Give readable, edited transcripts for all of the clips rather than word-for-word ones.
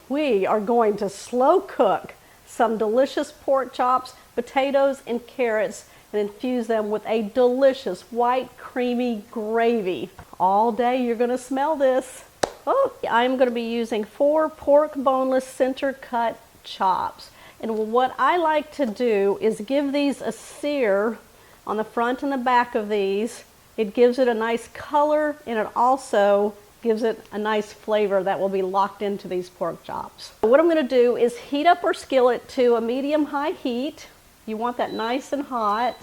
We are going to slow cook some delicious pork chops, potatoes, and carrots and infuse them with a delicious white creamy gravy. All day you're going to smell this. Oh, I'm going to be using 4 pork boneless center cut chops. And what I like to do is give these a sear on the front and the back of these. It gives it a nice color, and it also gives it a nice flavor that will be locked into these pork chops. What I'm going to do is heat up our skillet to a medium-high heat. You want that nice and hot.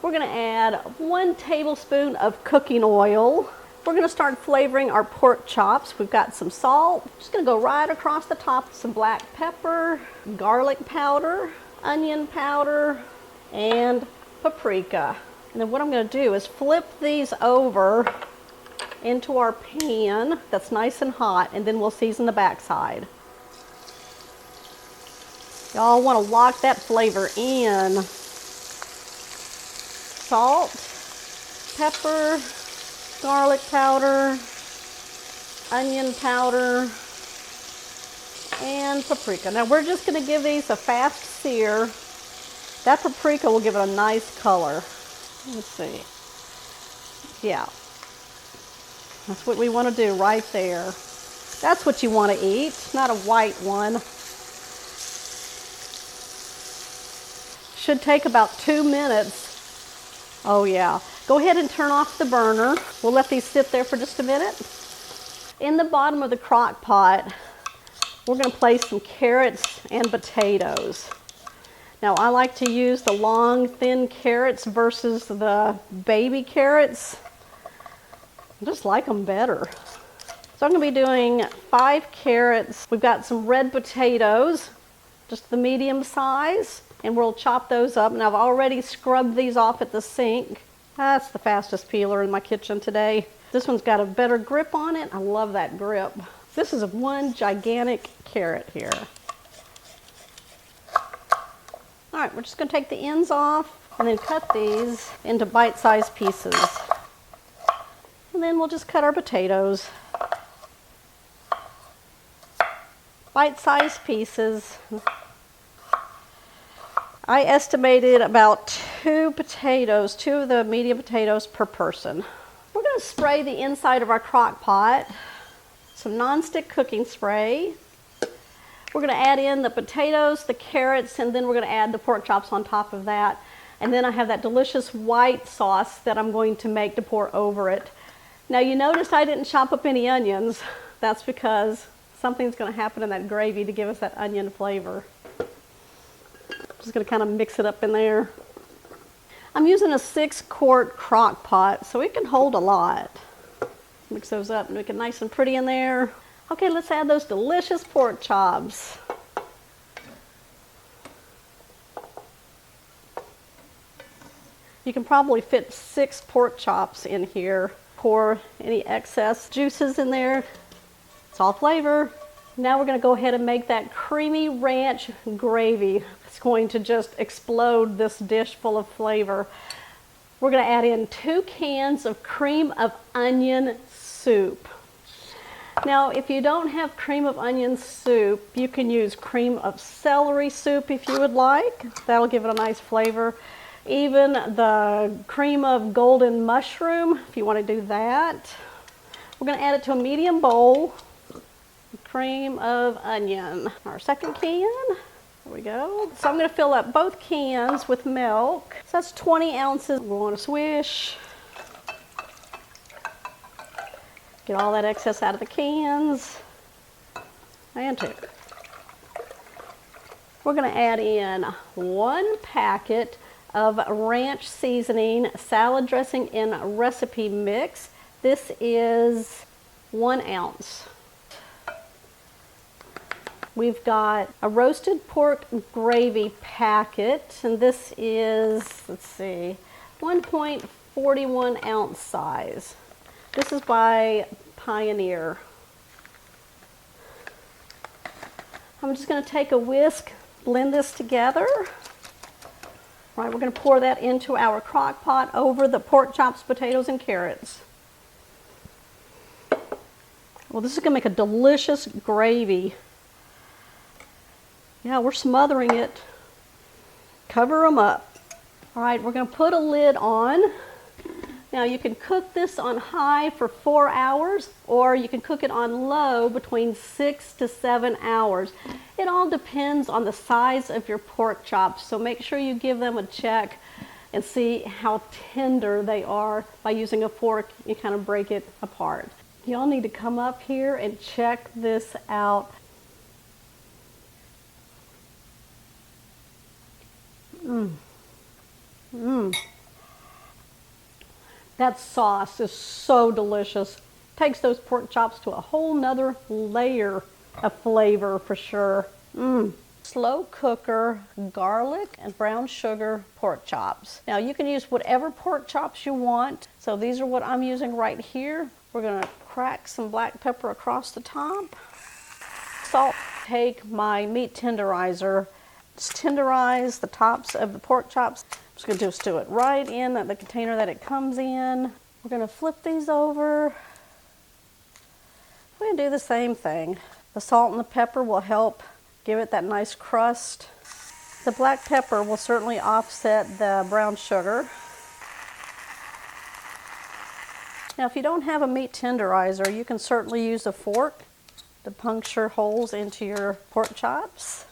We're going to add 1 tablespoon of cooking oil. We're going to start flavoring our pork chops. We've got some salt. Just going to go right across the top, some black pepper, garlic powder, onion powder, and paprika. And then what I'm going to do is flip these over into our pan that's nice and hot, and then we'll season the backside. Y'all want to lock that flavor in. Salt, pepper, garlic powder, onion powder, and paprika. Now we're just going to give these a fast sear. That paprika will give it a nice color. Let's see. Yeah. That's what we want to do right there. That's what you want to eat, not a white one. Should take about 2 minutes. Oh yeah. Go ahead and turn off the burner. We'll let these sit there for just a minute. In the bottom of the crock pot, we're going to place some carrots and potatoes. Now I like to use the long, thin carrots versus the baby carrots. I just like them better. So I'm going to be doing 5 carrots. We've got some red potatoes, just the medium size, and we'll chop those up. And I've already scrubbed these off at the sink. That's the fastest peeler in my kitchen today. This one's got a better grip on it. I love that grip. This is 1 gigantic carrot here. All right, we're just going to take the ends off and then cut these into bite-sized pieces. And then we'll just cut our potatoes. Bite-sized pieces. I estimated about 2 potatoes, 2 of the medium potatoes per person. We're going to spray the inside of our crock pot, some nonstick cooking spray. We're going to add in the potatoes, the carrots, and then we're going to add the pork chops on top of that. And then I have that delicious white sauce that I'm going to make to pour over it. Now you notice I didn't chop up any onions. That's because something's going to happen in that gravy to give us that onion flavor. Just going to kind of mix it up in there. I'm using a 6-quart crock pot, so it can hold a lot. Mix those up and make it nice and pretty in there. Okay, let's add those delicious pork chops. You can probably fit 6 pork chops in here. Pour any excess juices in there. It's all flavor. Now we're going to go ahead and make that creamy ranch gravy. It's going to just explode this dish full of flavor. We're going to add in 2 cans of cream of onion soup. Now, if you don't have cream of onion soup, you can use cream of celery soup if you would like. That'll give it a nice flavor. Even the cream of golden mushroom, if you want to do that. We're going to add it to a medium bowl. Cream of onion. Our second can. There we go. So I'm going to fill up both cans with milk. So that's 20 ounces. We're going to swish. Get all that excess out of the cans. And 2. We're going to add in 1 packet of ranch seasoning salad dressing in recipe mix. This is 1 ounce. We've got a roasted pork gravy packet, and this is, let's see, 1.41 ounce size. This is by Pioneer. I'm just going to take a whisk, blend this together. All right, we're going to pour that into our crock pot over the pork chops, potatoes, and carrots. Well, this is going to make a delicious gravy. Yeah, we're smothering it. Cover them up. All right, we're going to put a lid on. Now you can cook this on high for 4 hours, or you can cook it on low between 6 to 7 hours. It all depends on the size of your pork chops, so make sure you give them a check and see how tender they are. By using a fork, you kind of break it apart. Y'all need to come up here and check this out. That sauce is so delicious. Takes those pork chops to a whole nother layer of flavor for sure. Slow cooker garlic and brown sugar pork chops. Now you can use whatever pork chops you want. So these are what I'm using right here. We're gonna crack some black pepper across the top. Salt. Take my meat tenderizer. Just tenderize the tops of the pork chops. I'm just gonna just do it right in the container that it comes in. We're gonna flip these over. We're gonna do the same thing. The salt and the pepper will help give it that nice crust. The black pepper will certainly offset the brown sugar. Now if you don't have a meat tenderizer, you can certainly use a fork to puncture holes into your pork chops.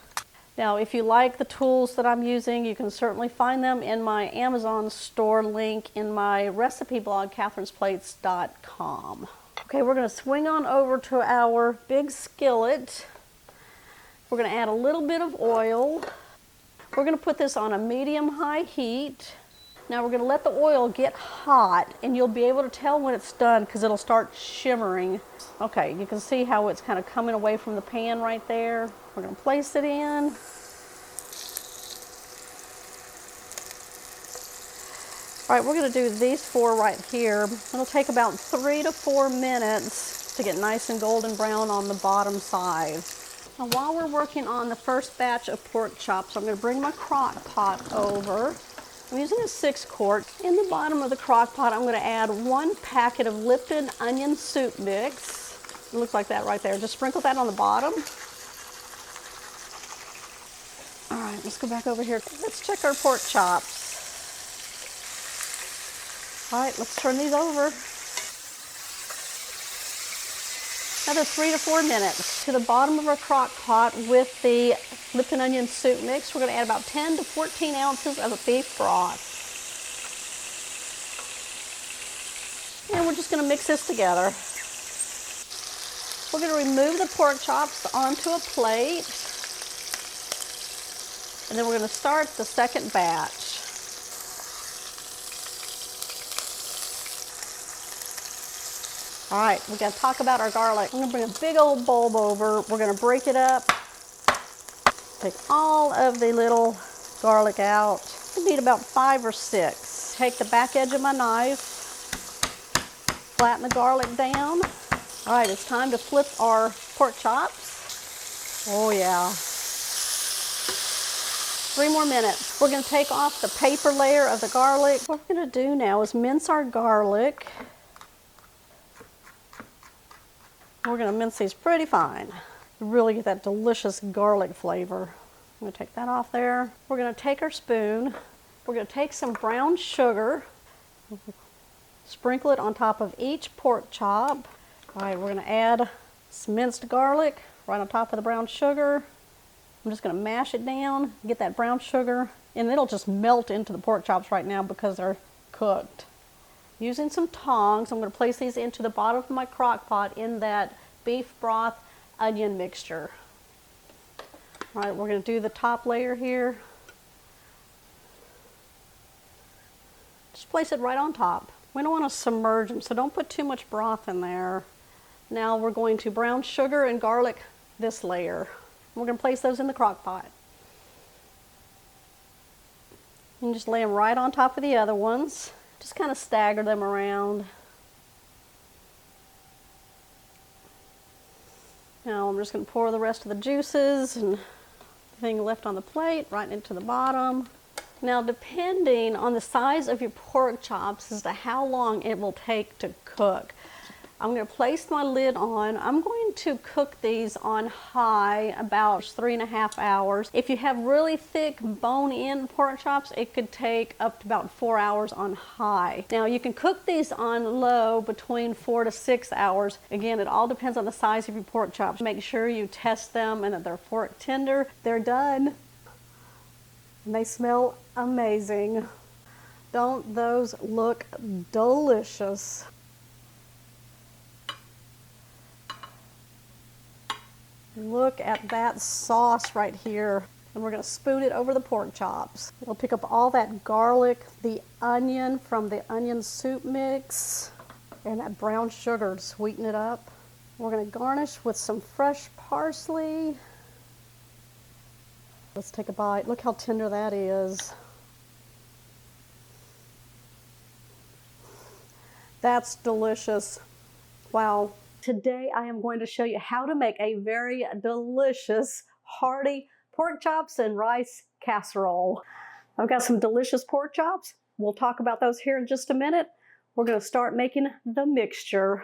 Now if you like the tools that I'm using, you can certainly find them in my Amazon store link in my recipe blog, catherinesplates.com. Okay, we're going to swing on over to our big skillet. We're going to add a little bit of oil. We're going to put this on a medium-high heat. Now we're going to let the oil get hot, and you'll be able to tell when it's done because it'll start shimmering. Okay, you can see how it's kind of coming away from the pan right there. We're going to place it in. All right, we're going to do these 4 right here. It'll take about 3 to 4 minutes to get nice and golden brown on the bottom side. Now while we're working on the first batch of pork chops, I'm going to bring my crock pot over. I'm using a 6-quart. In the bottom of the crock pot, I'm going to add 1 packet of Lipton onion soup mix. It looks like that right there. Just sprinkle that on the bottom. All right, let's go back over here. Let's check our pork chops. All right, let's turn these over. Another 3 to 4 minutes. To the bottom of our crock pot with the Lipton onion soup mix, we're going to add about 10 to 14 ounces of beef broth. And we're just going to mix this together. We're going to remove the pork chops onto a plate. And then we're going to start the second batch. All right, we got to talk about our garlic. I'm going to bring a big old bulb over. We're going to break it up. Take all of the little garlic out. We need about 5 or 6. Take the back edge of my knife, flatten the garlic down. All right, it's time to flip our pork chops. Oh yeah. 3 more minutes. We're going to take off the paper layer of the garlic. What we're going to do now is mince our garlic. We're going to mince these pretty fine. Really get that delicious garlic flavor. I'm going to take that off there. We're going to take our spoon. We're going to take some brown sugar, sprinkle it on top of each pork chop. All right, we're going to add some minced garlic right on top of the brown sugar. I'm just going to mash it down, get that brown sugar, and it'll just melt into the pork chops right now because they're cooked. Using some tongs, I'm going to place these into the bottom of my crock pot in that beef broth onion mixture. All right, we're going to do the top layer here. Just place it right on top. We don't want to submerge them, so don't put too much broth in there. Now we're going to brown sugar and garlic this layer. We're going to place those in the crock pot. And just lay them right on top of the other ones. Just kind of stagger them around. Now I'm just going to pour the rest of the juices and everything left on the plate right into the bottom. Now depending on the size of your pork chops as to how long it will take to cook. I'm going to place my lid on. I'm going to cook these on high about 3.5 hours. If you have really thick bone-in pork chops, it could take up to about 4 hours on high. Now you can cook these on low between 4 to 6 hours. Again, it all depends on the size of your pork chops. Make sure you test them and that they're fork tender. They're done. And they smell amazing. Don't those look delicious? Look at that sauce right here. And we're going to spoon it over the pork chops. It'll pick up all that garlic, the onion from the onion soup mix, and that brown sugar to sweeten it up. We're going to garnish with some fresh parsley. Let's take a bite. Look how tender that is. That's delicious. Wow. Today I am going to show you how to make a very delicious, hearty pork chops and rice casserole. I've got some delicious pork chops. We'll talk about those here in just a minute. We're going to start making the mixture.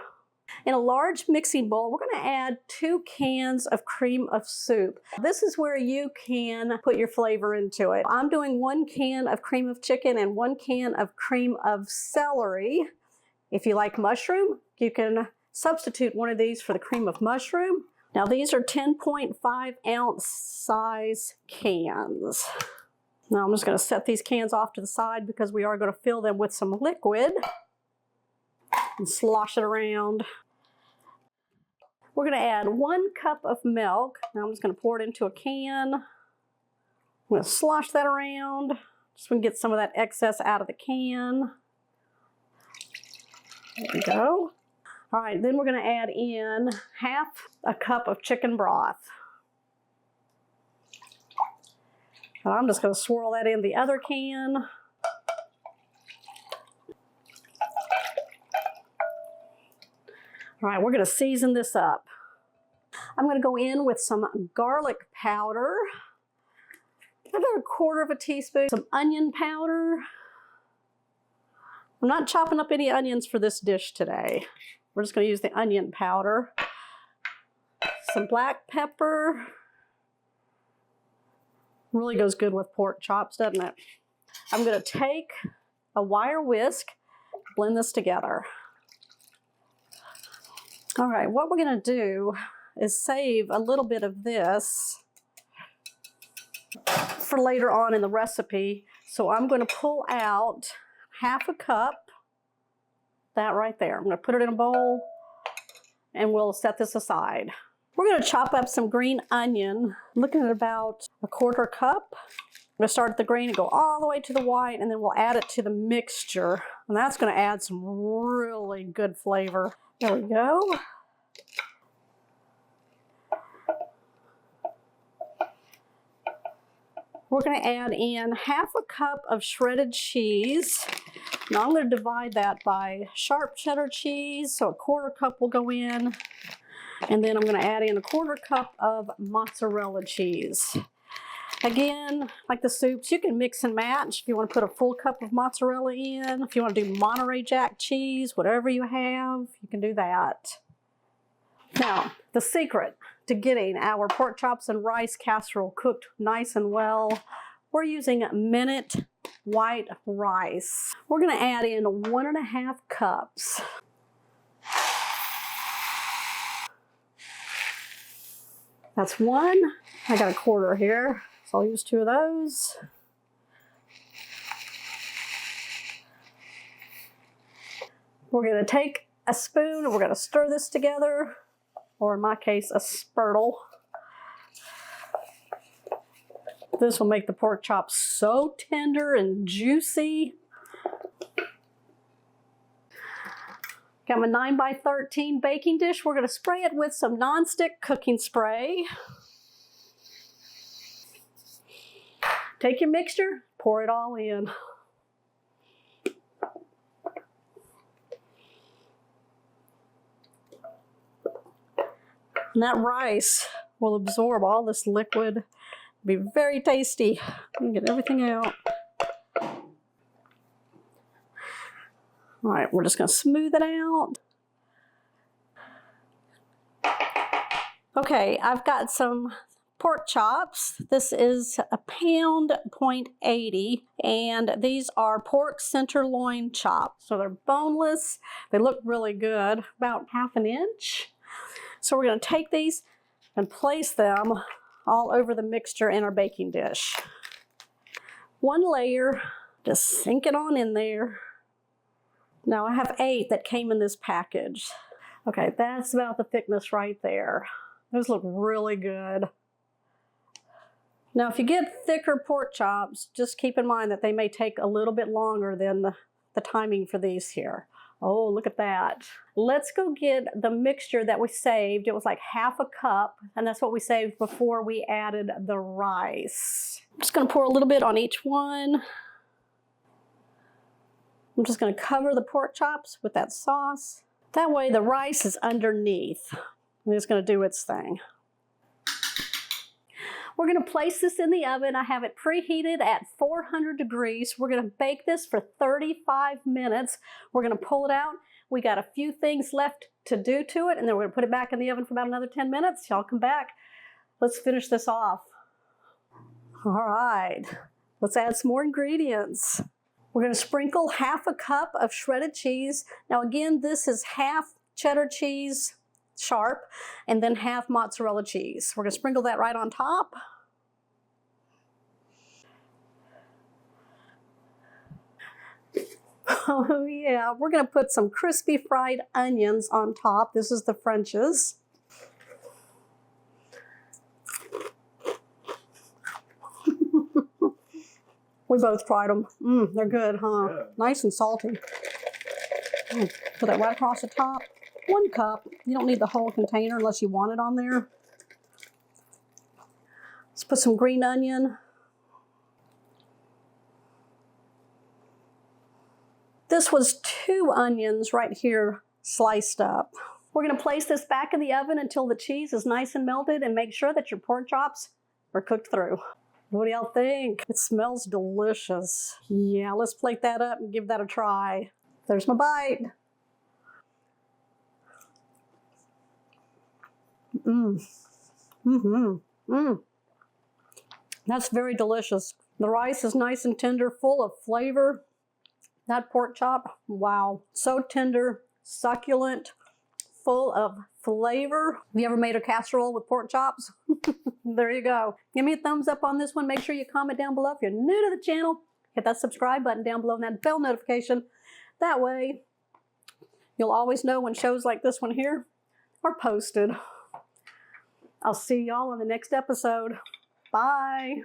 In a large mixing bowl, we're going to add 2 cans of cream of soup. This is where you can put your flavor into it. I'm doing 1 can of cream of chicken and 1 can of cream of celery. If you like mushroom, you can substitute one of these for the cream of mushroom. Now these are 10.5 ounce size cans. Now I'm just going to set these cans off to the side because we are going to fill them with some liquid and slosh it around. We're going to add 1 cup of milk. Now I'm just going to pour it into a can. I'm going to slosh that around just so we can get some of that excess out of the can. There we go. All right, then we're going to add in half a cup of chicken broth. And I'm just going to swirl that in the other can. All right, we're going to season this up. I'm going to go in with some garlic powder, about 1/4 teaspoon, some onion powder. I'm not chopping up any onions for this dish today. We're just going to use the onion powder. Some black pepper. Really goes good with pork chops, doesn't it? I'm going to take a wire whisk, blend this together. All right, what we're going to do is save a little bit of this for later on in the recipe. So I'm going to pull out half a cup. That right there. I'm going to put it in a bowl and we'll set this aside. We're going to chop up some green onion. I'm looking at about 1/4 cup. I'm going to start at the green and go all the way to the white, and then we'll add it to the mixture. And that's going to add some really good flavor. There we go. We're going to add in half a cup of shredded cheese. Now I'm going to divide that by sharp cheddar cheese, so 1/4 cup will go in. And then I'm going to add in 1/4 cup of mozzarella cheese. Again, like the soups, you can mix and match. If you want to put a full cup of mozzarella in, if you want to do Monterey Jack cheese, whatever you have, you can do that. Now, the secret to getting our pork chops and rice casserole cooked nice and well, we're using minute white rice. We're going to add in 1.5 cups. That's 1. I got 1/4 here, so I'll use 2 of those. We're going to take a spoon and we're going to stir this together, or in my case, a spurtle. This will make the pork chops so tender and juicy. Got my 9x13 baking dish. We're going to spray it with some nonstick cooking spray. Take your mixture, pour it all in. And that rice will absorb all this liquid. Be very tasty. You get everything out. All right, we're just going to smooth it out. Okay, I've got some pork chops. This is a pound .80, and these are pork center loin chops. So they're boneless. They look really good, about ½ an inch. So we're going to take these and place them all over the mixture in our baking dish. One layer, just sink it on in there. Now I have 8 that came in this package. Okay, that's about the thickness right there. Those look really good. Now if you get thicker pork chops, just keep in mind that they may take a little bit longer than the timing for these here. Oh, look at that. Let's go get the mixture that we saved. It was like ½ a cup, and that's what we saved before we added the rice. I'm just gonna pour a little bit on each one. I'm just gonna cover the pork chops with that sauce. That way the rice is underneath. And it's gonna do its thing. We're gonna place this in the oven. I have it preheated at 400 degrees. We're gonna bake this for 35 minutes. We're gonna pull it out. We got a few things left to do to it, and then we're gonna put it back in the oven for about another 10 minutes. Y'all come back. Let's finish this off. All right, let's add some more ingredients. We're gonna sprinkle ½ a cup of shredded cheese. Now again, this is half cheddar cheese, sharp, and then half mozzarella cheese. We're gonna sprinkle that right on top. Oh yeah, we're gonna put some crispy fried onions on top. This is the French's. We both tried them. They're good, huh? Yeah. Nice and salty. Put that right across the top. 1 cup. You don't need the whole container unless you want it on there. Let's put some green onion. This was 2 onions right here sliced up. We're gonna place this back in the oven until the cheese is nice and melted, and make sure that your pork chops are cooked through. What do y'all think? It smells delicious. Yeah, let's plate that up and give that a try. There's my bite. That's very delicious. The rice is nice and tender, full of flavor. That pork chop, wow, so tender, succulent, full of flavor. Have you ever made a casserole with pork chops? There you go. Give me a thumbs up on this one. Make sure you comment down below if you're new to the channel. Hit that subscribe button down below and that bell notification. That way, you'll always know when shows like this one here are posted. I'll see y'all on the next episode. Bye.